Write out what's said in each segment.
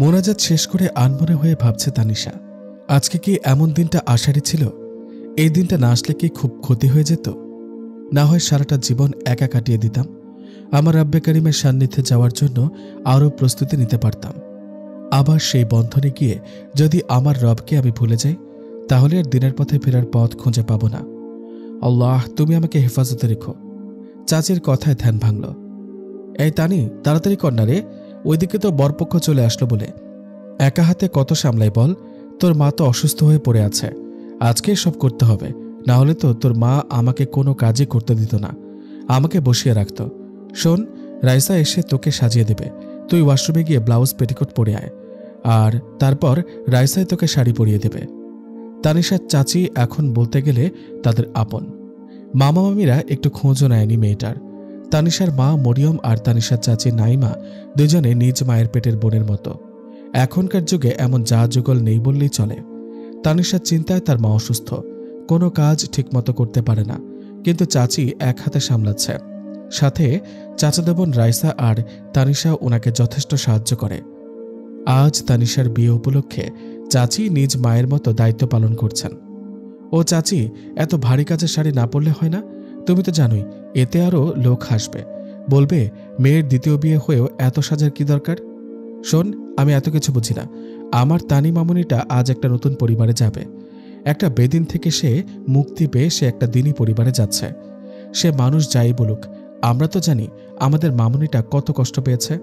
মোনাজাত শেষ করে আনমনে হয়ে ভাবছে তানিশা, আজকে কি এমন দিনটা আষাঢ়ি ছিল? এই দিনটা না আসলে কি খুব ক্ষতি হয়ে যেত? না হয় সারাটা জীবন একা কাটিয়ে দিতাম, আমার রাব্বে কারিমের সান্নিধ্যে যাওয়ার জন্য আরও প্রস্তুতি নিতে পারতাম। আবার সেই বন্ধনে গিয়ে যদি আমার রবকে আমি ভুলে যাই, তাহলে আর দিনের পথে ফেরার পথ খুঁজে পাব না। আল্লাহ, তুমি আমাকে হেফাজতে রেখো। চাচির কথায় ধ্যান ভাঙল। এই তানি, তাড়াতাড়ি কর না রে, ওইদিকে তো বরপক্ষ চলে আসলো বলে। একা হাতে কত সামলাই বল, তোর মা তো অসুস্থ হয়ে পড়ে আছে, আজকেই সব করতে হবে, না হলে তো তোর মা আমাকে কোনো কাজই করতে দিত না, আমাকে বসিয়ে রাখত। শোন, রাইসা এসে তোকে সাজিয়ে দেবে, তুই ওয়াশরুমে গিয়ে ব্লাউজ পেটিকোট পরে আয়, আর তারপর রাইসাই তোকে শাড়ি পরিয়ে দেবে। তানিশার চাচি এখন বলতে গেলে তাদের আপন। মামা মামিরা একটু খোঁজও নেয়নি মেয়েটার। তানিশার মা মরিয়ম আর তানিশার চাচি নাইমা দুজনে নিজ মায়ের পেটের বোনের মতো। এখনকার যুগে এমন যা যুগল নেই বললেই চলে। তানিশার চিন্তায় তার মা অসুস্থ, কোনো কাজ ঠিকমতো করতে পারে না, কিন্তু চাচি এক হাতে সামলাচ্ছে। সাথে চাচাতো বোন রাইসা আর তানিশা ওনাকে যথেষ্ট সাহায্য করে। আজ তানিশার বিয়ে উপলক্ষে চাচি নিজ মায়ের মতো দায়িত্ব পালন করছেন। ও চাচি, এত ভারী কাজের শাড়ি না পরলে হয় না? তুমি তো জানোই এতে আরও লোক হাসবে, বলবে মেয়ের দ্বিতীয় বিয়ে হয়েও এত সাজার কি দরকার? শোন, আমি এত কিছু বুঝি না। আমার তানি মামুনিটা আজ একটা নতুন পরিবারে যাবে। একটা বেদিন থেকে সে মুক্তি পেয়ে সে একটা দিনী পরিবারে যাচ্ছে। সে মানুষ যাই বলুক, আমরা তো জানি আমাদের মামুনিটা কত কষ্ট পেয়েছে।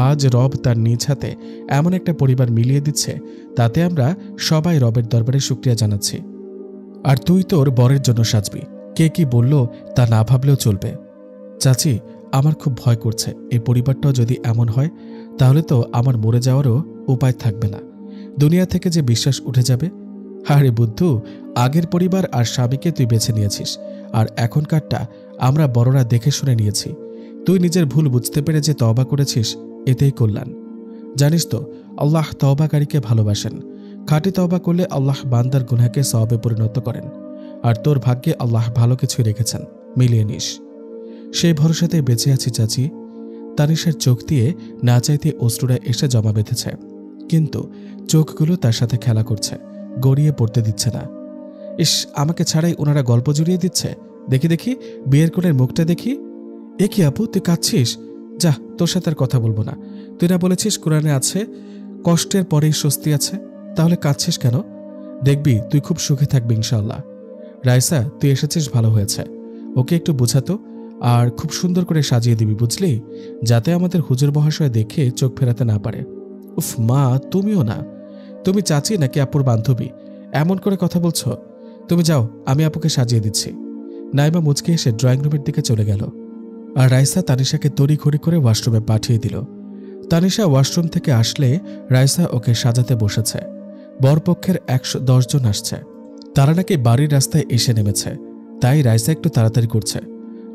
আজ রব তার নিজ হাতে এমন একটা পরিবার মিলিয়ে দিচ্ছে, তাতে আমরা সবাই রবের দরবারে শুকরিয়া জানাচ্ছি। আর তুই তোর বরের জন্য সাজবি, কে কি বলল তা না ভাবলেও চলবে। চাচি, আমার খুব ভয় করছে, এই পরিবারটাও যদি এমন হয় তাহলে তো আমার মরে যাওয়ারও উপায় থাকবে না, দুনিয়া থেকে যে বিশ্বাস উঠে যাবে। আরে বুদ্ধু, আগের পরিবার আর স্বামীকে তুই বেছে নিয়েছিস, আর এখনকারটা আমরা বড়রা দেখে শুনে নিয়েছি। তুই নিজের ভুল বুঝতে পেরে যে তওবা করেছিস, এতেই কল্যাণ। জানিস তো, আল্লাহ তওবাকারীকে ভালোবাসেন। খাঁটি তওবা করলে আল্লাহ বান্দার গুনাহকে সওয়াবে পরিণত করেন। আর তোর ভাগ্যে আল্লাহ ভালো কিছুই রেখেছেন, মিলিয়ে নিস। সেই ভরসাতেই বেঁচে আছি চাচি। তানিশার চোখ দিয়ে না চাইতে অশ্রুরা এসে জমা বেঁধেছে, কিন্তু চোখগুলো তার সাথে খেলা করছে, গড়িয়ে পড়তে দিচ্ছে না। ইস, আমাকে ছাড়াই ওনারা গল্প জুড়িয়ে দিচ্ছে। দেখি দেখি বিয়ের কোণের মুখটা দেখি। এ কি আপু, তুই কাঁদছিস? যা, তোর সাথে আর কথা বলবো না। তুই না বলেছিস কোরআনে আছে কষ্টের পরেই স্বস্তি আছে? তাহলে কাঁদছিস কেন? দেখবি তুই খুব সুখে থাকবি ইনশাল্লাহ। রাইসা, তুই এসেছিস ভালো হয়েছে, ওকে একটু বোঝাতো, আর খুব সুন্দর করে সাজিয়ে দিবি, বুঝলি, যাতে আমাদের হুজুর মহাশয় দেখে চোখ ফেরাতে না পারে। উফ মা, তুমিও না, তুমি চাচি নাকি আপুর বান্ধবী, এমন করে কথা বলছো? তুমি যাও, আমি আপুকে সাজিয়ে দিচ্ছি। নাইমা মুচকে এসে ড্রয়িং রুমের দিকে চলে গেল, আর রাইসা তানিশাকে তড়িঘড়ি করে ওয়াশরুমে পাঠিয়ে দিল। তানিশা ওয়াশরুম থেকে আসলে রাইসা ওকে সাজাতে বসেছে। বরপক্ষের 110 জন আসছে, তারা নাকি বাড়ির রাস্তায় এসে নেমেছে, তাই রাইসা একটু তাড়াতাড়ি করছে।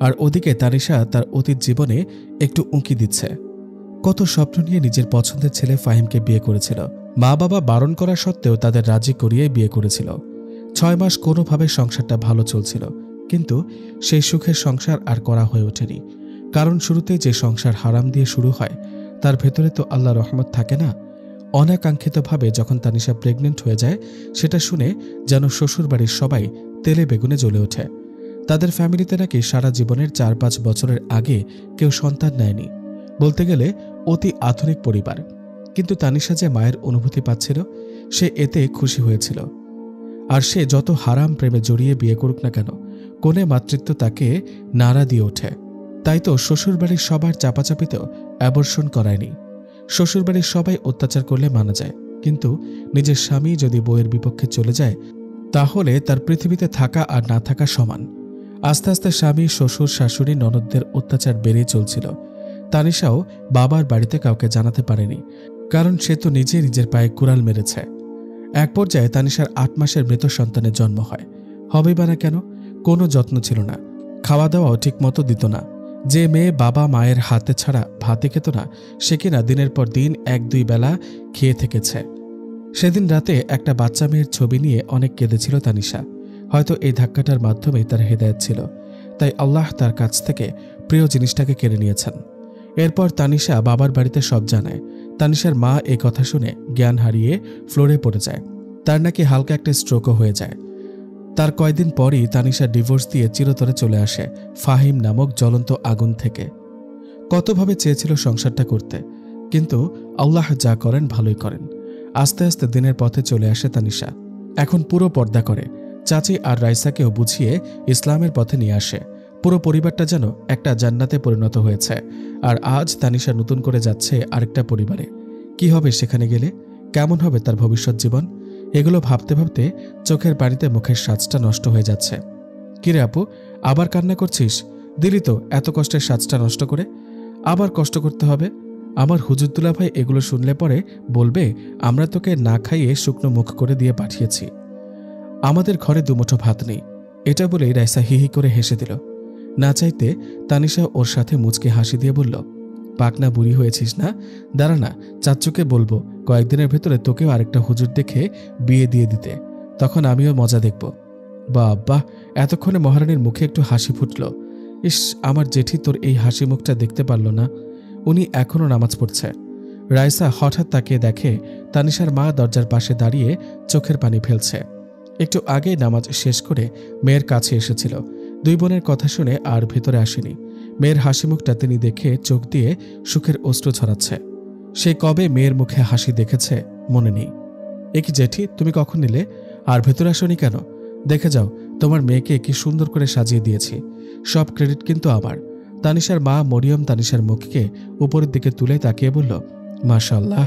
আর ওদিকে তানিশা তার অতীত জীবনে একটু উঁকি দিচ্ছে। কত স্বপ্ন নিয়ে নিজের পছন্দের ছেলে ফাহিমকে বিয়ে করেছিল, মা বাবা বারণ করা সত্ত্বেও তাদের রাজি করিয়ে বিয়ে করেছিল। 6 মাস কোনোভাবে সংসারটা ভালো চলছিল, কিন্তু সেই সুখের সংসার আর করা হয়ে ওঠেনি। কারণ শুরুতে যে সংসার হারাম দিয়ে শুরু হয়, তার ভেতরে তো আল্লাহ রহমত থাকে না। অনাকাঙ্ক্ষিতভাবে যখন তানিশা প্রেগনেন্ট হয়ে যায়, সেটা শুনে যেন শ্বশুরবাড়ির সবাই তেলে বেগুনে জ্বলে ওঠে। তাদের ফ্যামিলিতে নাকি সারা জীবনের 4-5 বছরের আগে কেউ সন্তান নেয়নি, বলতে গেলে অতি আধুনিক পরিবার। কিন্তু তানিশা যে মায়ের অনুভূতি পাচ্ছিল, সে এতে খুশি হয়েছিল। আর সে যত হারাম প্রেমে জড়িয়ে বিয়ে করুক না কেন, কোনে মাতৃত্ব তাকে নাড়া দিয়ে ওঠে। তাই তো শ্বশুরবাড়ির সবার চাপাচাপিতেও অ্যাবর্ষণ করায়নি। শ্বশুরবাড়ির সবাই অত্যাচার করলে মানা যায়, কিন্তু নিজের স্বামী যদি বউয়ের বিপক্ষে চলে যায়, তাহলে তার পৃথিবীতে থাকা আর না থাকা সমান। আস্তে আস্তে স্বামী, শ্বশুর, শাশুড়ি, ননদদের অত্যাচার বেড়েই চলছিল। তানিশাও বাবার বাড়িতে কাউকে জানাতে পারেনি, কারণ সে তো নিজে নিজের পায়ে কুড়াল মেরেছে। এক পর্যায়ে তানিশার 8 মাসের মৃত সন্তানের জন্ম হয়। হবেই বা না কেন, কোনো যত্ন ছিল না, খাওয়া দাওয়াও ঠিক মতো দিত না। যে মেয়ে বাবা মায়ের হাতে ছাড়া ভাতে খেত না, সে কিনা দিনের পর দিন 1-2 বেলা খেয়ে থেকেছে। সেদিন রাতে একটা বাচ্চা মেয়ের ছবি নিয়ে অনেক কেঁদেছিল তানিশা। হয়তো এই ধাক্কাটার মাধ্যমেই তার হেদায়েত ছিল, তাই আল্লাহ তার কাছ থেকে প্রিয় জিনিসটাকে কেড়ে নিয়েছেন। এরপর তানিশা বাবার বাড়িতে সব জানায়। তানিশার মা এই কথা শুনে জ্ঞান হারিয়ে ফ্লোরে পড়ে যায়। তার নাকি হালকা একটা স্ট্রোকও হয়ে যায়। তার কয়েকদিন পরই তানিশা ডিভোর্স দিয়ে চিরতরে চলে আসে ফাহিম নামক জ্বলন্ত আগুন থেকে। কতভাবে চেয়েছিল সংসারটা করতে, কিন্তু আল্লাহ যা করেন ভালোই করেন। আস্তে আস্তে দিনের পথে চলে আসে তানিশা। এখন পুরো পর্দা করে, চাচি আর রাইসাকেও বুঝিয়ে ইসলামের পথে নিয়ে আসে। পুরো পরিবারটা যেন একটা জান্নাতে পরিণত হয়েছে। আর আজ তানিশা নতুন করে যাচ্ছে আরেকটা পরিবারে। কি হবে সেখানে গেলে, কেমন হবে তার ভবিষ্যৎ জীবন, এগুলো ভাবতে ভাবতে চোখের পানিতে মুখের সাজটা নষ্ট হয়ে যাচ্ছে। কিরে আপু, আবার কান্না করছিস? দিলি তো এত কষ্টের সাজটা নষ্ট করে, আবার কষ্ট করতে হবে? আমার হুজুরদুল্লা ভাই এগুলো শুনলে পরে বলবে আমরা তোকে না খাইয়ে শুকনো মুখ করে দিয়ে পাঠিয়েছি, আমাদের ঘরে দুমুঠো ভাত নেই। এটা বলেই রাইসা হিহি করে হেসে দিল। না চাইতে তানিশা ওর সাথে মুচকে হাসি দিয়ে বলল, পাকনা বুড়ি হয়েছিস না, দাঁড়া না, চাচ্চুকে বলবো কয়েকদিনের ভেতরে তোকেও আরেকটা হুজুর দেখে বিয়ে দিয়ে দিতে, তখন আমিও মজা দেখব। বাহ, এতক্ষণে মহারানীর মুখে একটু হাসি ফুটল। ইস, আমার জেঠি তোর এই হাসি মুখটা দেখতে পারল না, উনি এখনও নামাজ পড়ছে। রাইসা হঠাৎ তাকিয়ে দেখে তানিশার মা দরজার পাশে দাঁড়িয়ে চোখের পানি ফেলছে। একটু আগেই নামাজ শেষ করে মেয়ের কাছে এসেছিল। দুই বোনের কথা শুনে আর ভেতরে আসেনি। মেয়ের হাসি মুখটা তিনি দেখে চোখ দিয়ে সুখের অশ্রু ছড়াচ্ছে। সে কবে মেয়ের মুখে হাসি দেখেছে মনে নেই। এ কি জেঠি, তুমি কখন নিলে? আর ভেতরে আসনি কেন? দেখে যাও, তোমার মেয়েকে কি সুন্দর করে সাজিয়ে দিয়েছি, সব ক্রেডিট কিন্তু আমার। তানিশার মা মরিয়ম তানিশার মুখকে উপরের দিকে তুলে তাকিয়ে বলল, মাশাআল্লাহ,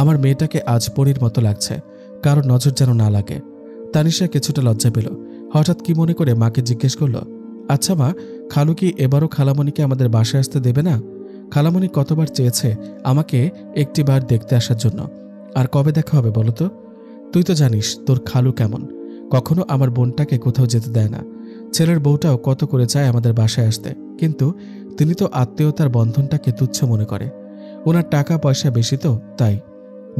আমার মেয়েটাকে আজ পরীর মতো লাগছে, কারো নজর যেন না লাগে। তানিশা কিছুটা লজ্জা পেল। হঠাৎ কি মনে করে মাকে জিজ্ঞেস করল, আচ্ছা মা, খালু কি এবারও খালামণিকে আমাদের বাসায় আসতে দেবে না? খালামণি কতবার চেয়েছে আমাকে একটিবার দেখতে আসার জন্য, আর কবে দেখা হবে বলো তো? তুই তো জানিস তোর খালু কেমন, কখনো আমার বোনটাকে কোথাও যেতে দেয় না। ছেলের বউটাও কত করে চায় আমাদের বাসায় আসতে, কিন্তু তিনি তো আত্মীয়তার বন্ধনটাকে তুচ্ছ মনে করে। ওনার টাকা পয়সা বেশি তো তাই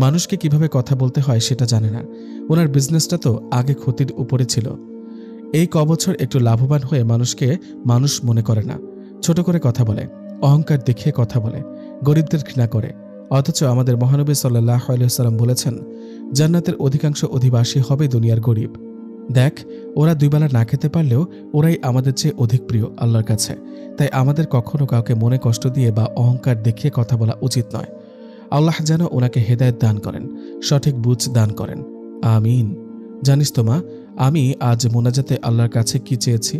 মানুষকে কিভাবে কথা বলতে হয় সেটা জানে না। ওনার বিজনেসটা তো আগে ক্ষতির উপরে ছিল, এই কবছর একটু লাভবান হয়ে মানুষকে মানুষ মনে করে না, ছোট করে কথা বলে, অহংকার দেখিয়ে কথা বলে, গরিবদের ঘৃণা করে। অথচ আমাদের মহানবী সাল্লাল্লাহু আলাইহি ওয়াসাল্লাম বলেছেন, জান্নাতের অধিকাংশ অধিবাসী হবে দুনিয়ার গরিব। দেখ, ওরা দুই বেলা না খেতে পারলেও ওরাই আমাদের চেয়ে অধিক প্রিয় আল্লাহর কাছে। তাই আমাদের কখনো কাউকে মনে কষ্ট দিয়ে বা অহংকার দেখিয়ে কথা বলা উচিত নয়। আল্লাহ যেন ওনাকে হেদায়েত দান করেন, সঠিক বুঝ দান করেন, আমিন। জানিস তো মা, আমি আজ মোনাজাতে আল্লাহর কাছে কি চেয়েছি?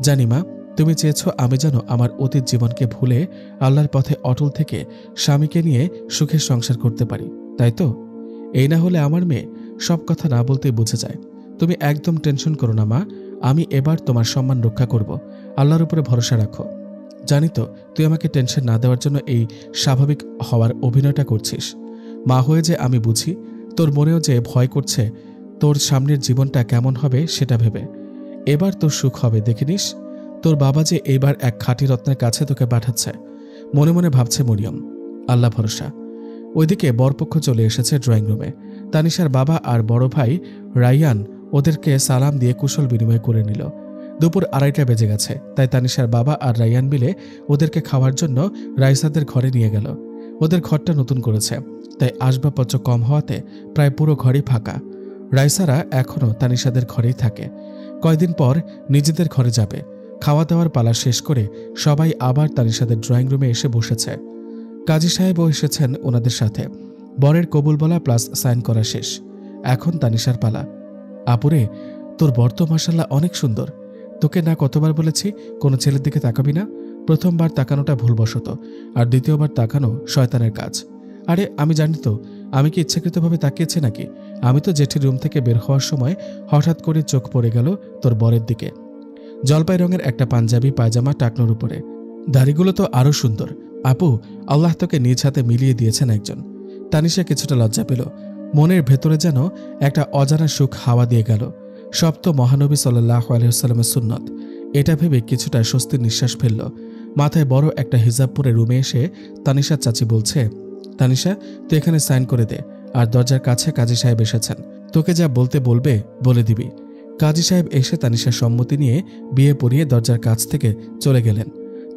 জানি মা, তুমি চেয়েছ আমি যেন আমার অতীত জীবনকে ভুলে আল্লাহর পথে অটল থেকে স্বামীকে নিয়ে সুখের সংসার করতে পারি, তাই তো? এই না হলে আমার মেয়ে সব কথা না বলতে বুঝে যায়। তুমি একদম টেনশন করো না মা, আমি এবার তোমার সম্মান রক্ষা করব, আল্লাহর উপরে ভরসা রাখো। জানি তো তুই আমাকে টেনশন না দেওয়ার জন্য এই স্বাভাবিক হওয়ার অভিনয়টা করছিস। মা হয়ে যে আমি বুঝি, তোর মনেও যে ভয় করছে তোর সামনের জীবনটা কেমন হবে সেটা ভেবে। এবার তোর সুখ হবে, দেখে নিস। তোর বাবা যে এইবার এক খাঁটি রত্নের কাছে তোকে পাঠাচ্ছে, মনে মনে ভাবছে মরিয়ম। আল্লাহ ভরসা। ওইদিকে বরপক্ষ চলে এসেছে ড্রয়িং রুমে। তানিশার বাবা আর বড় ভাই রাইয়ান ওদেরকে সালাম দিয়ে কুশল বিনিময় করে নিল। দুপুর 2:30 বেজে গেছে, তাই তানিশার বাবা আর রাইয়ান মিলে ওদেরকে খাওয়ার জন্য রাইসাদের ঘরে নিয়ে গেল। ওদের ঘরটা নতুন করেছে, তাই আসবাবপত্র কম হওয়াতে প্রায় পুরো ঘরই ফাঁকা। রাইসারা এখনও তানিশাদের ঘরেই থাকে। কয়দিন পর নিজেদের ঘরে যাবে। খাওয়া দাওয়ার পালা শেষ করে সবাই আবার তানিশাদের ড্রয়িং রুমে এসে বসেছে। কাজী সাহেবও এসেছেন ওনাদের সাথে। বরের কবুল বলা প্লাস সাইন করা শেষ। এখন তানিশার পালা। আপুরে, তোর বর তো মাশাআল্লাহ অনেক সুন্দর। তোকে না কতবার বলেছি কোনো ছেলের দিকে তাকাবি না। প্রথমবার তাকানোটা ভুলবশত, আর দ্বিতীয়বার তাকানো শয়তানের কাজ। আরে আমি জানি তো, আমি কি ইচ্ছাকৃতভাবে তাকিয়েছি নাকি? আমি তো জেঠির রুম থেকে বের হওয়ার সময় হঠাৎ করে চোখ পড়ে গেল তোর বরের দিকে। জলপাই রঙের একটা পাঞ্জাবি পায়জামা টাকনোর উপরে, দাড়িগুলো তো আরও সুন্দর। আপু, আল্লাহ তোকে নিজ হাতে মিলিয়ে দিয়েছেন একজন। তানিশা কিছুটা লজ্জা পেল। মনের ভেতরে যেন একটা অজানা সুখ হাওয়া দিয়ে গেল। সব তো মহানবী সাল্লাল্লাহু আলাইহি ওয়াসাল্লামের সুন্নত, এটা ভেবে কিছুটা স্বস্তির নিঃশ্বাস ফেলল। মাথায় বড় একটা হিজাব পরে রুমে এসে তানিশার চাচি বলছে, তানিশা, তুই এখানে সাইন করে দে। আর দরজার কাছে কাজী সাহেব এসেছেন, তোকে যা বলতে বলবে বলে দিবি। কাজী সাহেব এসে তানিশার সম্মতি নিয়ে বিয়ে পড়িয়ে দরজার কাছ থেকে চলে গেলেন।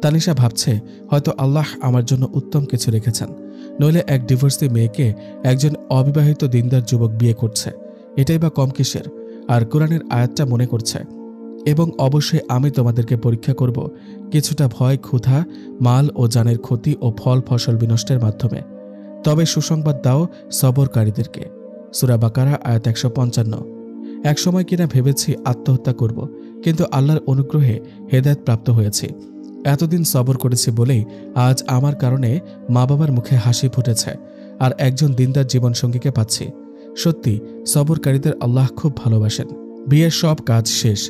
তানিশা ভাবছে, হয়তো আল্লাহ আমার জন্য উত্তম কিছু রেখেছেন। নইলে এক ডিভোর্সি মেয়েকে একজন অবিবাহিত দিনদার যুবক বিয়ে করছে, এটাই বা কম কিসের? আর কোরআনের আয়াতটা মনে করছে, এবং অবশ্যই আমি তোমাদেরকে পরীক্ষা করব কিছুটা ভয়, ক্ষুধা, মাল ও জানের ক্ষতি ও ফল ফসল বিনষ্টের মাধ্যমে, তবে সুসংবাদ দাও সবরকারীদেরকে। সূরা বাকারা আয়াত 155। এক সময় কিনা ভেবেছি আত্মহত্যা করব, কিন্তু আল্লাহর অনুগ্রহে হেদায়েত প্রাপ্ত হয়েছি। এতদিন সবর করেছি বলেই আজ আমার কারণে মা বাবার মুখে হাসি ফুটেছে, আর একজন দিনদার জীবনসঙ্গীকে পাচ্ছি। সত্যি সবরকারীদের আল্লাহ খুব ভালোবাসেন। বিয়ের সব কাজ শেষ,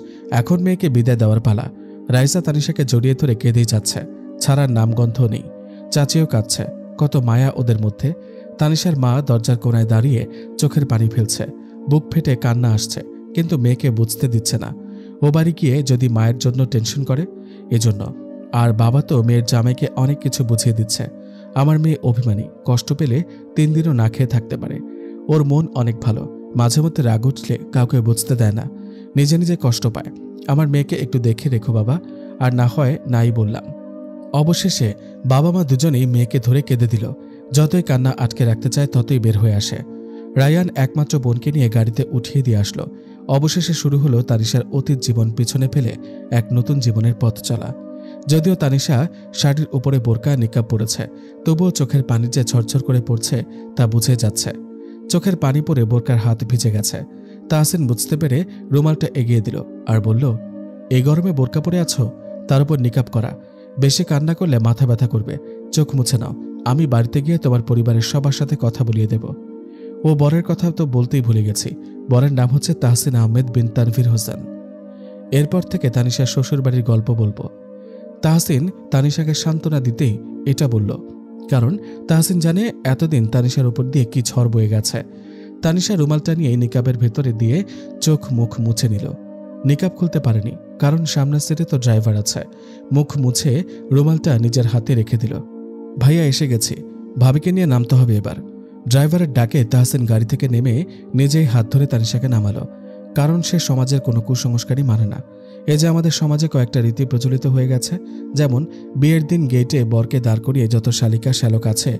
এখন মেয়েকে বিদায় দেওয়ার পালা। রাইসা তানিশাকে জড়িয়ে ধরে কেঁদেই যাচ্ছে, ছাড়ার নামগন্ধ নেই। চাচিও কাঁদছে, কত মায়া ওদের মধ্যে। তানিশার মা দরজার কোণায় দাঁড়িয়ে চোখের পানি ফেলছে, বুক ফেটে কান্না আসছে, কিন্তু মেয়েকে বুঝতে দিচ্ছে না ও বাড়ি গিয়ে যদি মায়ের জন্য টেনশন করে এজন্য। আর বাবা তো মেয়ের জামাইকে অনেক কিছু বুঝিয়ে দিচ্ছে। আমার মেয়ে অভিমানী, কষ্ট পেলে 3 দিনও না খেয়ে থাকতে পারে। ওর মন অনেক ভালো, মাঝে মধ্যে রাগ উঠলে কাউকে বুঝতে দেয় না, নিজে নিজে কষ্ট পায়। আমার মেয়েকে একটু দেখে রেখো বাবা, আর না হয় নাই বললাম। অবশেষে বাবা মা দুজনেই মেয়েকে ধরে কেঁদে দিল। যতই কান্না আটকে রাখতে চায় ততই বের হয়ে আসে। রায়ান একমাত্র বোনকে নিয়ে গাড়িতে উঠিয়ে দিয়ে আসলো। অবশেষে শুরু হলো তানিশার অতীত জীবন পিছনে ফেলে এক নতুন জীবনের পথ চলা। যদিও তানিশা শাড়ির উপরে বোরকা নিকাব পরেছে, তবুও চোখের পানি যে ঝরঝর করে পড়ছে তা বুঝে যাচ্ছে। চোখের পানি পরে বোরকার হাত ভিজে গেছে। তাহসিন বুঝতে পেরে রুমালটা এগিয়ে দিল আর বলল, এই গরমে বোরকা পরে আছো, তার উপর নিকাব করা, বেশি কান্না করলে মাথা ব্যথা করবে, চোখ মুছে নাও। আমি বাড়িতে গিয়ে তোমার পরিবারের সবার সাথে কথা বলিয়ে দেব। ও বরের কথা তো বলতেই ভুলে গেছি, বরের নাম হচ্ছে তাহসিন আহমেদ বিন তানভীর হোসেন। এরপর থেকে তানিশার শ্বশুর বাড়ির গল্প বলবো। তাহসিন তানিশাকে সান্ত্বনা দিতেই এটা বলল, কারণ তাহসিন জানে এতদিন তানিশার উপর দিয়ে কি ঝড় বয়ে গেছে। তানিশা রুমালটা নিয়ে নিকাবের ভেতরে দিয়ে চোখ মুখ মুছে নিল। নিকাব খুলতে পারেনি, কারণ সামনের সিটে তো ড্রাইভার আছে। মুখ মুছে রুমালটা নিজের হাতে রেখে দিল। ভাইয়া এসে গেছি, ভাবিকে নিয়ে নামতে হবে এবার। ড্রাইভারের ডাকে তাহসিন গাড়ি থেকে নেমে নিজেই হাত ধরে তানিশাকে নামালো, কারণ সে সমাজের কোনো কুসংস্কারই মানে না। এ যে আমাদের সমাজে কয়েকটা রীতি প্রচলিত হয়ে গেছে, যেমন বিয়ের দিন গেটে বরকে দাঁড় করিয়ে যত শালিকা শ্যালক আছে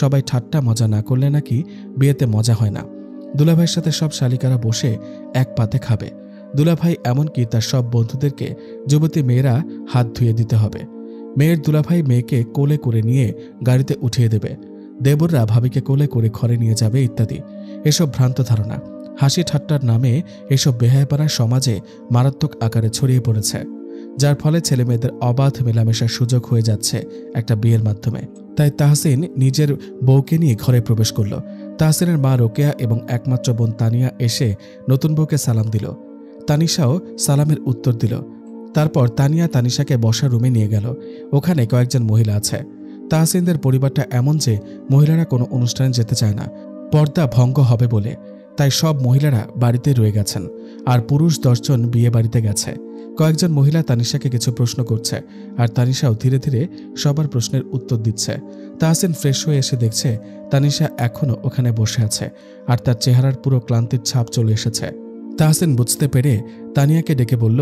সবাই ঠাট্টা মজা না করলে নাকি বিয়েতে মজা হয় না। দুলাভাইয়ের সাথে সব শালিকারা বসে এক পাতে খাবে। দুলাভাই এমনকি তার সব বন্ধুদেরকে যুবতী মেয়েরা হাত ধুয়ে দিতে হবে। মেয়ের দুলাভাই মেয়েকে কোলে করে নিয়ে গাড়িতে উঠিয়ে দেবে, দেবররা ভাবিকে কোলে করে ঘরে নিয়ে যাবে ইত্যাদি। এসব ভ্রান্ত ধারণা, হাসি ঠাট্টার নামে এসব বেহায়াপাড়া সমাজে মারাত্মক আকারে ছড়িয়ে পড়েছে, যার ফলে ছেলেমেয়েদের অবাধ মেলামেশার সুযোগ হয়ে যাচ্ছে একটা বিয়ের মাধ্যমে। তাই তাহসিন নিজের বউকে নিয়ে ঘরে প্রবেশ করল। তাহসিনের মা রোকেয়া এবং একমাত্র বোন তানিয়া এসে নতুন বউকে সালাম দিল। তানিশাও সালামের উত্তর দিল। তারপর তানিয়া তানিশাকে বসার রুমে নিয়ে গেল। ওখানে কয়েকজন মহিলা আছে। তাহসিনদের পরিবারটা এমন যে মহিলারা কোনো অনুষ্ঠানে যেতে চায় না, পর্দা ভঙ্গ হবে বলে। তাই সব মহিলারা বাড়িতে রয়ে গেছেন, আর পুরুষ 10 জন বিয়ে বাড়িতে গেছে। কয়েকজন মহিলা তানিশাকে কিছু প্রশ্ন করছে, আর তানিশাও ধীরে ধীরে সবার প্রশ্নের উত্তর দিচ্ছে। তাহসিন ফ্রেশ হয়ে এসে দেখছে তানিশা এখনও ওখানে বসে আছে, আর তার চেহারার পুরো ক্লান্তির ছাপ চলে এসেছে। তাহসিন বুঝতে পেরে তানিয়াকে ডেকে বলল,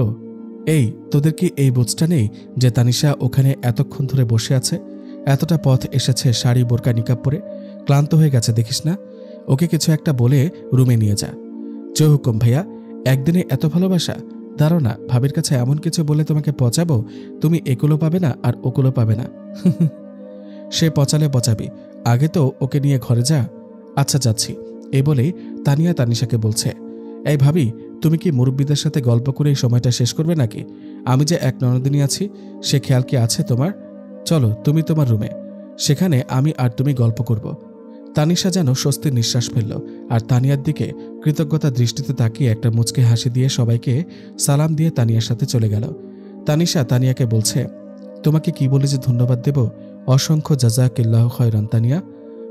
এই তোদের কি এই বোঝটা নেই যে তানিশা ওখানে এতক্ষণ ধরে বসে আছে? এতটা পথ এসেছে শাড়ি বোরকা নিকাব পরে, ক্লান্ত হয়ে গেছে দেখিস না? ওকে কিছু একটা বলে রুমে নিয়ে যা। জয় হুকুম ভাইয়া, একদিনে এত ভালোবাসা? দাঁড়ো না, ভাবির কাছে এমন কিছু বলে তোমাকে পচাবো, তুমি এগুলো পাবে না আর ওগুলো পাবে না। সে পচালে পচাবি, আগে তো ওকে নিয়ে ঘরে যা। আচ্ছা যাচ্ছি। এই বলেই তানিয়া তানিশাকে বলছে, এই ভাবি, তুমি কি মুরব্বীদের সাথে গল্প করে এই সময়টা শেষ করবে নাকি? আমি যে এক ননদিনী আছি, সে খেয়াল কি আছে তোমার? চলো তুমি তোমার রুমে, সেখানে আমি আর তুমি গল্প করব। তানিশা যেন স্বস্তির নিঃশ্বাস ফেলল, আর তানিয়ার দিকে কৃতজ্ঞতা দৃষ্টিতে তাকিয়ে একটা মুচকে হাসি দিয়ে সবাইকে সালাম দিয়ে তানিয়ার সাথে চলে গেল। তানিশা তানিয়াকে বলছে, তোমাকে কি বলে যে ধন্যবাদ দেব? অসংখ্য জাযাকিল্লাহু খায়রান তানিয়া।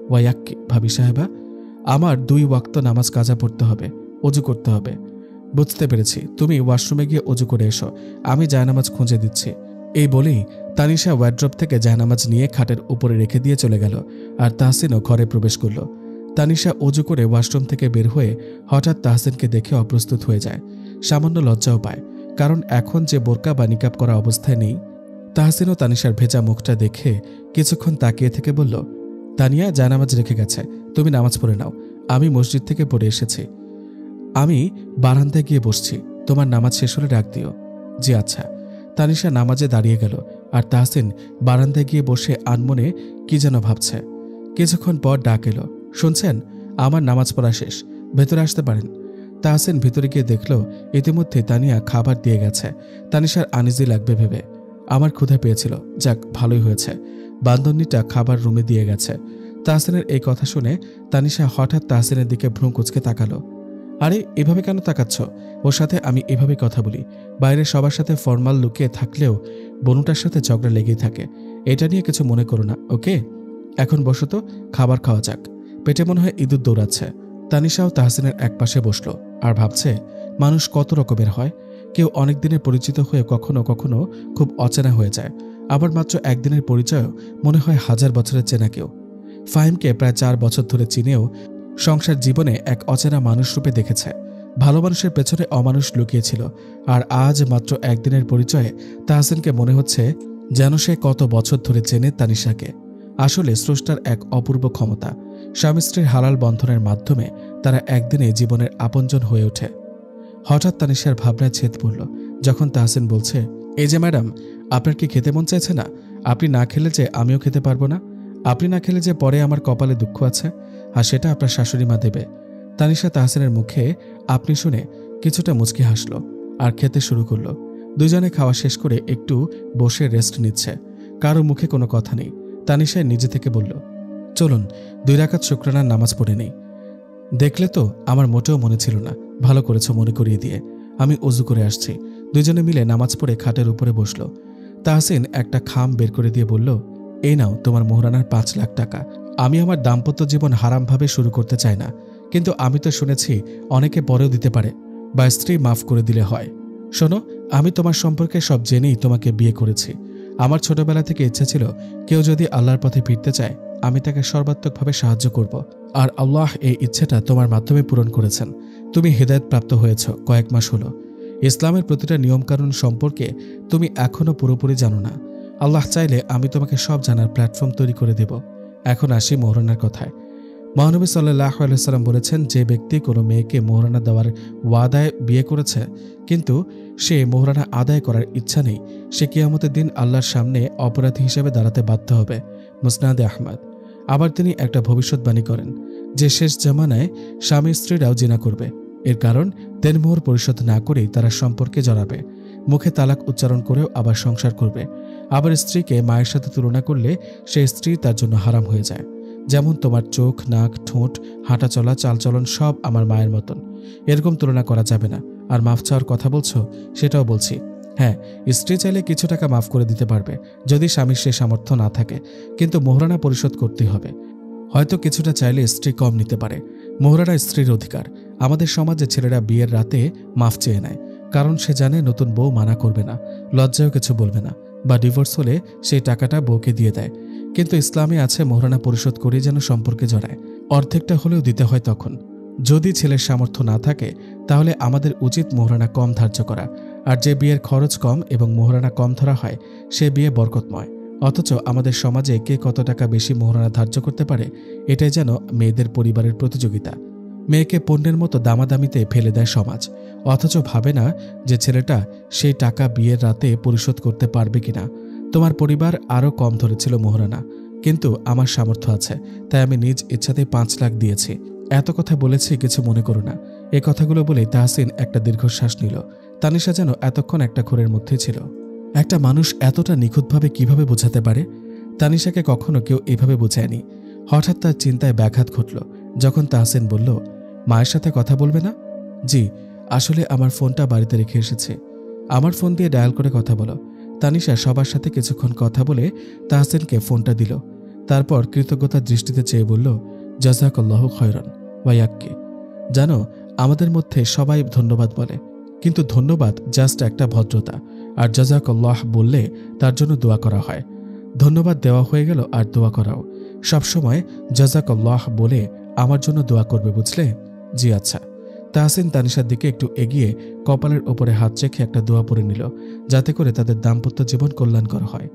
ওয়াক্কি ভাবি সাহেবা, আমার 2 ওয়াক্ত নামাজ কাজা পড়তে হবে, অজু করতে হবে। বুঝতে পেরেছি, তুমি ওয়াশরুমে গিয়ে অজু করে এসো, আমি জায়নামাজ খুঁজে দিচ্ছি। এই বলেই তানিশা ওয়ার্ড্রপ থেকে জায়নামাজ নিয়ে খাটের উপরে রেখে দিয়ে চলে গেল, আর তাহসিনও ঘরে প্রবেশ করল। তানিশা অজু করে ওয়াশরুম থেকে বের হয়ে হঠাৎ তাহসিনকে দেখে অপ্রস্তুত হয়ে যায়। সামান্য লজ্জাও পায়, কারণ এখন যে বোরকা বা নিকাব করা অবস্থায় নেই। তাহসিনও তানিশার ভেজা মুখটা দেখে কিছুক্ষণ তাকিয়ে থেকে বলল, তানিয়া জায়নামাজ রেখে গেছে, তুমি নামাজ পড়ে নাও। আমি মসজিদ থেকে পড়ে এসেছি, আমি বারান্দায় গিয়ে বসছি, তোমার নামাজ শেষ হলে ডাক দিও। জি আচ্ছা। তানিশা নামাজে দাঁড়িয়ে গেল আর তাহসিন বারান্দায় গিয়ে বসে আনমনে কি যেন ভাবছে। কিছুক্ষণ পর ডাক এলো, শুনছেন, আমার নামাজ পড়া শেষ, ভেতরে আসতে পারেন। তাহসিন ভিতরে গিয়ে দেখল ইতিমধ্যে তানিয়া খাবার দিয়ে গেছে। তানিশার আনিজি লাগবে ভেবে আমার ক্ষুধা পেয়েছিল, যাক ভালোই হয়েছে, বান্দরনিটা খাবার রুমে দিয়ে গেছে। তাহসিনের এই কথা শুনে তানিশা হঠাৎ তাহসিনের দিকে ভ্রু কুঁচকে তাকালো। আরে এভাবে কেন তাকাচ্ছ? ওর সাথে আমি এভাবে কথা বলি, বাইরে সবার সাথে ফর্মাল লুকিয়ে থাকলেও বনুটার সাথে ঝগড়া লেগেই থাকে, এটা নিয়ে কিছু মনে করো না, ওকে? এখন বসো তো, খাবার খাওয়া যাক, পেটে মনে হয় ইঁদুর দৌড়াচ্ছে। তানিশাও তাহসিনের একপাশে বসলো আর ভাবছে মানুষ কত রকমের হয়, কেউ অনেক দিনের পরিচিত হয়ে কখনো কখনো খুব অচেনা হয়ে যায়, আবার মাত্র একদিনের পরিচয়ও মনে হয় 1000 বছরের চেনা কেউ। ফাহিমকে প্রায় 4 বছর ধরে চিনেও সংসার জীবনে এক অচেনা মানুষ রূপে দেখেছে। ভালো মানুষের পেছনে অমানুষ লুকিয়েছিল, আর আজ মাত্র একদিনের পরিচয়ে তাহসিনকে মনে হচ্ছে যেন সে কত বছর ধরে চেনে তানিশাকে। আসলে স্রষ্টার এক অপূর্ব ক্ষমতা, স্বামী স্ত্রীর হালাল বন্ধনের মাধ্যমে তারা একদিনে জীবনের আপনজন হয়ে ওঠে। হঠাৎ তানিশার ভাবনায় ছেদ পড়ল যখন তাহসিন বলছে, এই যে ম্যাডাম, আপনার কি খেতে মন চাইছে না? আপনি না খেলে যে আমিও খেতে পারবো না, আপনি না খেলে যে পরে আমার কপালে দুঃখ আছে, আর সেটা আপনার শাশুড়ি মা দেবে। তানিশা তাহসিনের মুখে আপনি শুনে কিছুটা মুচকি হাসল আর খেতে শুরু করলো। দুজনে খাওয়া শেষ করে একটু বসে রেস্ট নিচ্ছে, কারো মুখে কোনো কথা নেই। তানিশা নিজে থেকে বলল, চলুন 2 রাকাত শুকরানার নামাজ পড়ে নেই। দেখলে তো আমার মোটেও মনে ছিল না, ভালো করেছো মনে করিয়ে দিয়ে, আমি অজু করে আসছি। দুজনে মিলে নামাজ পড়ে খাটের উপরে বসলো। তাহসিন একটা খাম বের করে দিয়ে বলল, এই নাও তোমার মোহরানার 5 লাখ টাকা। আমি আমার দাম্পত্য জীবন হারামভাবে শুরু করতে চাই না, কিন্তু আমি তো শুনেছি অনেকে পরেও দিতে পারে, বা স্ত্রী মাফ করে দিলে হয়। শোনো, আমি তোমার সম্পর্কে সব জেনেই তোমাকে বিয়ে করেছি। আমার ছোটবেলা থেকে ইচ্ছা ছিল কেউ যদি আল্লাহর পথে ফিরতে চায় আমি তাকে সর্বাত্মকভাবে সাহায্য করব, আর আল্লাহ এই ইচ্ছেটা তোমার মাধ্যমে পূরণ করেছেন। তুমি হেদায়েত প্রাপ্ত হয়েছ কয়েক মাস হলো। ইসলামের প্রতিটা নিয়মকানুন সম্পর্কে তুমি এখনও পুরোপুরি জানো না। আল্লাহ চাইলে আমি তোমাকে সব জানার প্ল্যাটফর্ম তৈরি করে দেব। এখন আসি মোহরানার কথায়। মহানবী সাল্লাল্লাহু আলাইহি ওয়াসাল্লাম বলেছেন, যে ব্যক্তি কোনো মেয়েকে মোহরানা দেওয়ার ওয়াদায় বিয়ে করেছে কিন্তু সে মোহরানা আদায় করার ইচ্ছা নেই, সে কিয়ামতের দিন আল্লাহর সামনে অপরাধী হিসেবে দাঁড়াতে বাধ্য হবে। মুসনাদে আহমদ। আবার তিনি একটা ভবিষ্যৎবাণী করেন যে শেষ জামানায় স্বামী স্ত্রীরাও জিনা করবে, এর কারণ দেনমোহর পরিশোধ না করেই তারা সম্পর্কে জড়াবে, মুখে তালাক উচ্চারণ করেও আবার সংসার করবে। আবার স্ত্রীকে মায়ের সাথে তুলনা করলে সেই স্ত্রী তার জন্য হারাম হয়ে যায়। যেমন তোমার চোখ, নাক, ঠোঁট, হাঁটা চলা, চালচলন সব আমার মায়ের মতন, এরকম তুলনা করা যাবে না। আর মাফ চাওয়ার কথা বলছো, সেটাও বলছি। হ্যাঁ, স্ত্রী চাইলে কিছু টাকা মাফ করে দিতে পারবে যদি স্বামীর সে সামর্থ্য না থাকে, কিন্তু মোহরানা পরিশোধ করতে হবে। হয়তো কিছুটা চাইলে স্ত্রী কম নিতে পারে। মোহরানা স্ত্রীর অধিকার। আমাদের সমাজে ছেলেরা বিয়ের রাতে মাফ চেয়ে নেয়, কারণ সে জানে নতুন বউ মানা করবে না, লজ্জায়ও কিছু বলবে না, বা ডিভোর্স হলে সেই টাকাটা বউকে দিয়ে দেয়। কিন্তু ইসলামে আছে মোহরানা পরিশোধ করে যেন সম্পর্কে জড়ায়, অর্ধেকটা হলেও দিতে হয়। তখন যদি ছেলের সামর্থ্য না থাকে তাহলে আমাদের উচিত মোহরানা কম ধার্য করা। আর যে বিয়ের খরচ কম এবং মোহরানা কম ধরা হয় সে বিয়ে বরকতময়। অথচ আমাদের সমাজে কে কত টাকা বেশি মোহরানা ধার্য করতে পারে, এটাই যেন মেয়েদের পরিবারের প্রতিযোগিতা। মেয়েকে পণ্যের মতো দামাদামিতে ফেলে দেয় সমাজ, অথচ ভাবে না যে ছেলেটা সেই টাকা বিয়ের রাতে পরিশোধ করতে পারবে কিনা। তোমার পরিবার আরও কম ধরেছিল মোহরানা, কিন্তু আমার সামর্থ্য আছে, তাই আমি নিজ ইচ্ছাতেই 5 লাখ দিয়েছি। এত কথা বলেছি, কিছু মনে করো না। এই কথাগুলো বলে তাহসিন একটা দীর্ঘশ্বাস নিল। তানিশা যেন এতক্ষণ একটা ঘোরের মধ্যে ছিল। একটা মানুষ এতটা নিখুঁতভাবে কিভাবে বোঝাতে পারে? তানিশাকে কখনো কেউ এভাবে বোঝায়নি। হঠাৎ তার চিন্তায় ব্যাঘাত ঘটল যখন তাহসিন বলল, মায়ের সাথে কথা বলবে না? জি, আসলে আমার ফোনটা বাড়িতে রেখে এসেছি। আমার ফোন দিয়ে ডায়াল করে কথা বলো। তানিশা সবার সাথে কিছুক্ষণ কথা বলে তাহসিনকে ফোনটা দিল। তারপর কৃতজ্ঞতার দৃষ্টিতে চেয়ে বলল, জাযাকাল্লাহু খায়রান ওয়াইয়াক্কি। জানো, আমাদের মধ্যে সবাই ধন্যবাদ বলে, কিন্তু ধন্যবাদ জাস্ট একটা ভদ্রতা, আর জাযাকাল্লাহ বললে তার জন্য দোয়া করা হয়। ধন্যবাদ দেওয়া হয়ে গেল আর দোয়া করাও। সবসময় জাযাকাল্লাহ বলে আমার জন্য দোয়া করবে, বুঝলে? জি আচ্ছা। তাহসিন তানিশার দিকে একটু এগিয়ে কপালের ওপরে হাত রেখে একটা দোয়া পড়ে নিল, যাতে করে তাদের দাম্পত্য জীবন কল্যাণকর হয়।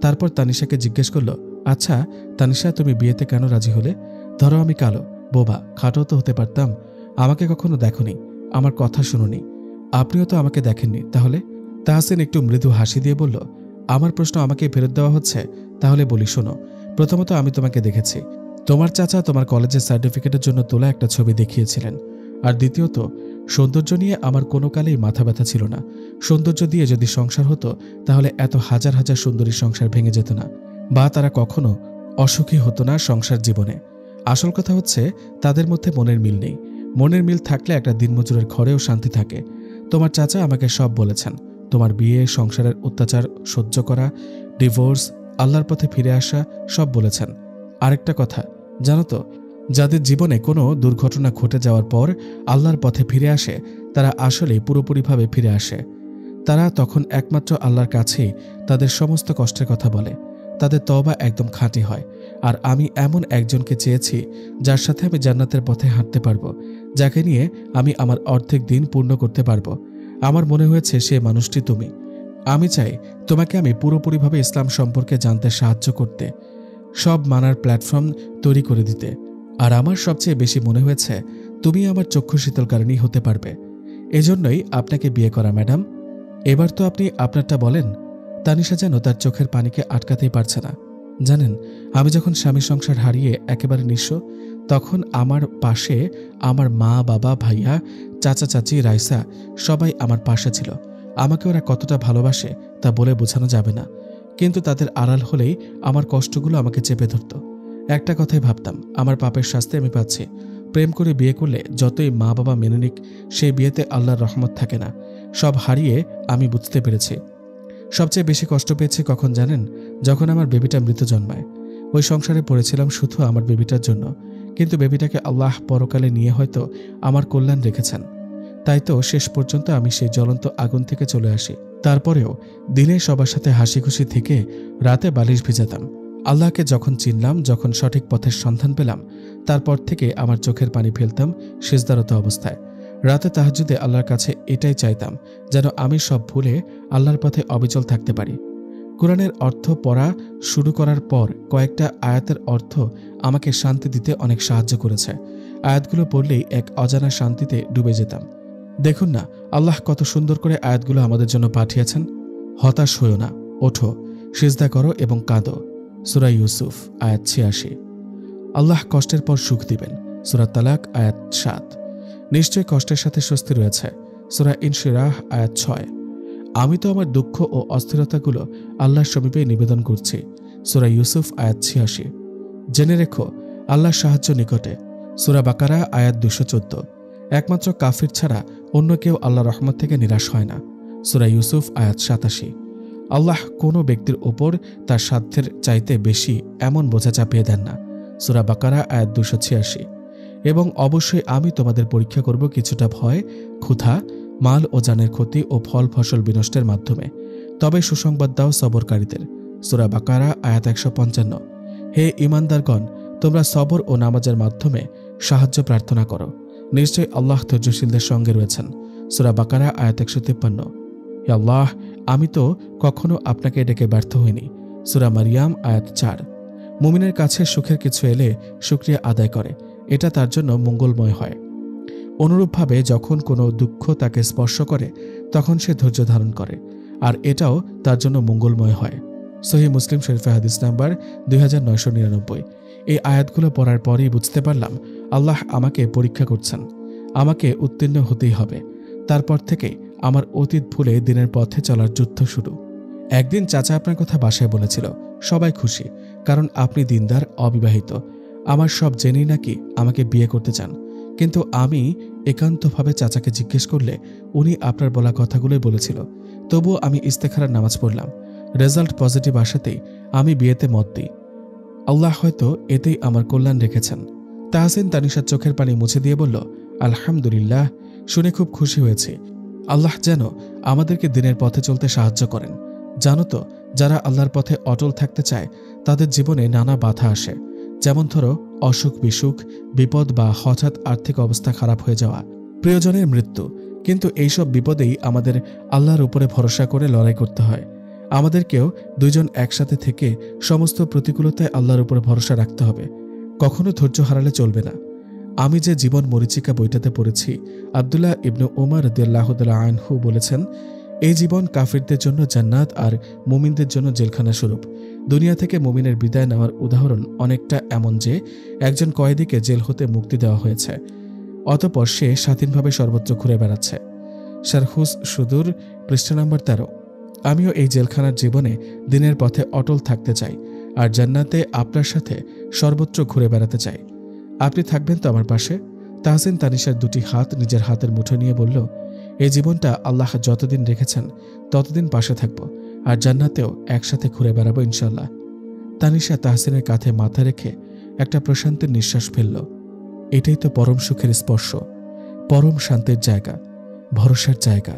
তারপর তানিশাকে জিজ্ঞেস করল, আচ্ছা তানিশা, তুমি বিয়েতে কেন রাজি হলে? ধরো আমি কালো, বোবা, খাটো তো হতে পারতাম। আমাকে কখনো দেখনি, আমার কথা শুনোনি, আপনিও তো আমাকে দেখেননি, তাহলে? তাহসিন একটু মৃদু হাসি দিয়ে বলল, আমার প্রশ্ন আমাকে ফেরত দেওয়া হচ্ছে? তাহলে বলি শোনো। প্রথমত আমি তোমাকে দেখেছি, তোমার চাচা তোমার কলেজের সার্টিফিকেটের জন্য তোলা একটা ছবি দেখিয়েছিলেন। আর দ্বিতীয়ত, সৌন্দর্য নিয়ে আমার কোনো কালেই মাথা ব্যথা ছিল না। সৌন্দর্য দিয়ে যদি সংসার হতো তাহলে এত হাজার হাজার সুন্দরী সংসার ভেঙে যেত না, বা তারা কখনো অসুখী হতো না সংসার জীবনে। আসল কথা হচ্ছে তাদের মধ্যে মনের মিল নেই। মনের মিল থাকলে একটা দিনমজুরের ঘরেও শান্তি থাকে। তোমার চাচা আমাকে সব বলেছেন, তোমার বিয়ে, সংসারের অত্যাচার সহ্য করা, ডিভোর্স, আল্লাহর পথে ফিরে আসা, সব বলেছেন। আরেকটা কথা জানো তো, যাদের জীবনে কোনো দুর্ঘটনা ঘটে যাওয়ার পর আল্লাহর পথে ফিরে আসে তারা আসলেই পুরোপুরিভাবে ফিরে আসে। তারা তখন একমাত্র আল্লাহর কাছেই তাদের সমস্ত কষ্টের কথা বলে। তাদের তওবা একদম খাঁটি হয়। আর আমি এমন একজনকে চেয়েছি যার সাথে আমি জান্নাতের পথে হাঁটতে পারবো, যাকে নিয়ে আমি আমার অর্ধেক দিন পূর্ণ করতে পারবো। আমার মনে হয়েছে সে মানুষটি তুমি। আমি চাই তোমাকে আমি পুরোপুরিভাবে ইসলাম সম্পর্কে জানতে সাহায্য করতে, সব মানার প্ল্যাটফর্ম তৈরি করে দিতে। আর আমার সবচেয়ে বেশি মনে হয়েছে তুমি আমার চক্ষু শীতলকারিণী হতে পারবে। এজন্যই আপনাকে বিয়ে করা ম্যাডাম। এবার তো আপনি আপনারটা বলেন। তানিশা যেন তার চোখের পানিকে আটকাতেই পারছে না। জানেন, আমি যখন স্বামী সংসার হারিয়ে একেবারে নিঃস্ব, তখন আমার পাশে আমার মা, বাবা, ভাইয়া, চাচা, চাচি, রাইসা সবাই আমার পাশে ছিল। আমাকে ওরা কতটা ভালোবাসে তা বলে বোঝানো যাবে না। কিন্তু তাদের আড়াল হলেই আমার কষ্টগুলো আমাকে চেপে ধরত। একটা কথাই ভাবতাম, আমার পাপের শাস্তি আমি পাচ্ছি। প্রেম করে বিয়ে করলে যতই মা বাবা মেনে নিক, সেই বিয়েতে আল্লাহর রহমত থাকে না। সব হারিয়ে আমি বুঝতে পেরেছি। সবচেয়ে বেশি কষ্ট পেয়েছি কখন জানেন? যখন আমার বেবিটা মৃত জন্মায়। ওই সংসারে পড়েছিলাম শুধু আমার বেবিটার জন্য, কিন্তু বেবিটাকে আল্লাহ পরকালে নিয়ে হয়তো আমার কল্যাণ রেখেছেন। তাই তো শেষ পর্যন্ত আমি সেই জ্বলন্ত আগুন থেকে চলে আসি। তারপরেও দিনে সবার সাথে হাসি খুশি থেকে রাতে বালিশ ভিজাতাম। আল্লাহকে যখন চিনলাম, যখন সঠিক পথের সন্ধান পেলাম, তারপর থেকে আমার চোখের পানি ফেলতাম সিজদারত অবস্থায়। রাতে তাহাজ্জুদে আল্লাহর কাছে এটাই চাইতাম, যেন আমি সব ভুলে আল্লাহর পথে অবিচল থাকতে পারি। কোরআনের অর্থ পড়া শুরু করার পর কয়েকটা আয়াতের অর্থ আমাকে শান্তি দিতে অনেক সাহায্য করেছে। আয়াতগুলো পড়লেই এক অজানা শান্তিতে ডুবে যেতাম। দেখুন না, আল্লাহ কত সুন্দর করে আয়াতগুলো আমাদের জন্য পাঠিয়েছেন। হতাশ হইও না, ওঠো, সিজদা করো এবং কাঁদো। সূরা ইউসুফ আয়াত ৮৬। আল্লাহ কষ্টের পর সুখ দিবেন। সূরা তালাক আয়াত ৭। নিশ্চয় কষ্টের সাথে স্বস্তি রয়েছে। সূরা ইনশিরাহ আয়াত ৬। আমি তো আমার দুঃখ ও অস্থিরতাগুলো আল্লাহর সমীপে নিবেদন করছি। সূরা ইউসুফ আয়াত ৮৬। জেনে রেখো, আল্লাহর সাহায্য নিকটে। সূরা বাকারা আয়াত ২১৪। একমাত্র কাফির ছাড়া অন্য কেউ আল্লাহর রহমত থেকে নিরাশ হয় না। সূরা ইউসুফ আয়াত ৮৭। আল্লাহ কোনো ব্যক্তির ওপর তার সাধ্যের চাইতে বেশি এমন বোঝা চাপিয়ে দেন না। সূরা বাকারা আয়াত ২৮৬। এবং অবশ্যই আমি তোমাদের পরীক্ষা করব কিছুটা ভয়, ক্ষুধা, মাল ও জানের ক্ষতি ও ফল ফসল বিনষ্টের মাধ্যমে। তবে সুসংবাদ দাও সবরকারীদের। সূরা বাকারা আয়াত ১৫৫। হে ঈমানদারগণ, তোমরা সবর ও নামাজের মাধ্যমে সাহায্য প্রার্থনা করো। নিশ্চয়ই আল্লাহ ধৈর্যশীলদের সঙ্গে রয়েছেন। সূরা বাকারা আয়াত ১৫৩। হে আল্লাহ, আমি তো কখনো আপনাকে ডেকে ব্যর্থ হইনি। সূরা মারিয়াম আয়াত ৪। মুমিনের কাছে সুখের কিছু এলে শুকরিয়া আদায় করে, এটা তার জন্য মঙ্গলময় হয়। অনুরূপভাবে যখন কোনো দুঃখ তাকে স্পর্শ করে তখন সে ধৈর্য ধারণ করে, আর এটাও তার জন্য মঙ্গলময় হয়। সহিহ মুসলিম শরীফে হাদিস নাম্বার 2999। এই আয়াতগুলো পড়ার পরই বুঝতে পারলাম আল্লাহ আমাকে পরীক্ষা করছেন। আমাকে উত্তীর্ণ হতেই হবে। তারপর থেকে আমার অতীত ভুলে দিনের পথে চলার যুদ্ধ শুরু। একদিন চাচা আপনার কথা বাসায় বলেছিল। সবাই খুশি, কারণ আপনি দিনদার, অবিবাহিত। আমার সব জেনেই নাকি আমাকে বিয়ে করতে চান। কিন্তু আমি একান্তভাবে চাচাকে জিজ্ঞেস করলে উনি আপনার বলা কথাগুলোই বলেছিল। তবুও আমি ইস্তেখারার নামাজ পড়লাম। রেজাল্ট পজিটিভ আসাতেই আমি বিয়েতে মত দিই। আল্লাহ হয়তো এতেই আমার কল্যাণ রেখেছেন। তাহসিন তানিশার চোখের পানি মুছে দিয়ে বলল, আলহামদুলিল্লাহ, শুনে খুব খুশি হয়েছি। আল্লাহ যেন আমাদেরকে দিনের পথে চলতে সাহায্য করেন। জানো তো, যারা আল্লাহর পথে অটল থাকতে চায় তাদের জীবনে নানা বাধা আসে। যেমন ধরো অসুখ বিসুখ, বিপদ বা হঠাৎ আর্থিক অবস্থা খারাপ হয়ে যাওয়া, প্রিয়জনের মৃত্যু। কিন্তু এইসব বিপদেই আমাদের আল্লাহর উপরে ভরসা করে লড়াই করতে হয়। আমাদেরকেও দুইজন একসাথে থেকে সমস্ত প্রতিকূলতায় আল্লাহর উপর ভরসা রাখতে হবে। কখনো ধৈর্য হারালে চলবে না। আমি যে জীবন মরীচিকা বইটাতে পড়েছি, আব্দুল্লাহ ইবনু উমর রাদিয়াল্লাহু তাআলা আনহু বলেছেন, এই জীবন কাফিরদের জন্য জান্নাত আর মুমিনদের জন্য জেলখানা স্বরূপ। দুনিয়া থেকে মুমিনের বিদায় নেওয়ার উদাহরণ অনেকটা এমন যে একজন কয়েদিকে জেল হতে মুক্তি দেওয়া হয়েছে, অতঃপর সে স্বাধীনভাবে সর্বত্র ঘুরে বেড়াচ্ছে। শারহুস সুদূর, পৃষ্ঠা নম্বর 13। আমিও এই জেলখানার জীবনে দিনের পথে অটল থাকতে চাই আর জান্নাতে আপনার সাথে সর্বত্র ঘুরে বেড়াতে চাই। আপনি থাকবেন তো আমার পাশে? তাহসিন তানিশার দুটি হাত নিজের হাতের মুঠো নিয়ে বলল, এই জীবনটা আল্লাহ যতদিন রেখেছেন ততদিন পাশে থাকব, আর জান্নাতেও একসাথে ঘুরে বেড়াবো ইনশাল্লাহ। তানিশা তাহসিনের কাঁধে মাথা রেখে একটা প্রশান্তির নিঃশ্বাস ফেলল। এটাই তো পরম সুখের স্পর্শ, পরম শান্তির জায়গা, ভরসার জায়গা।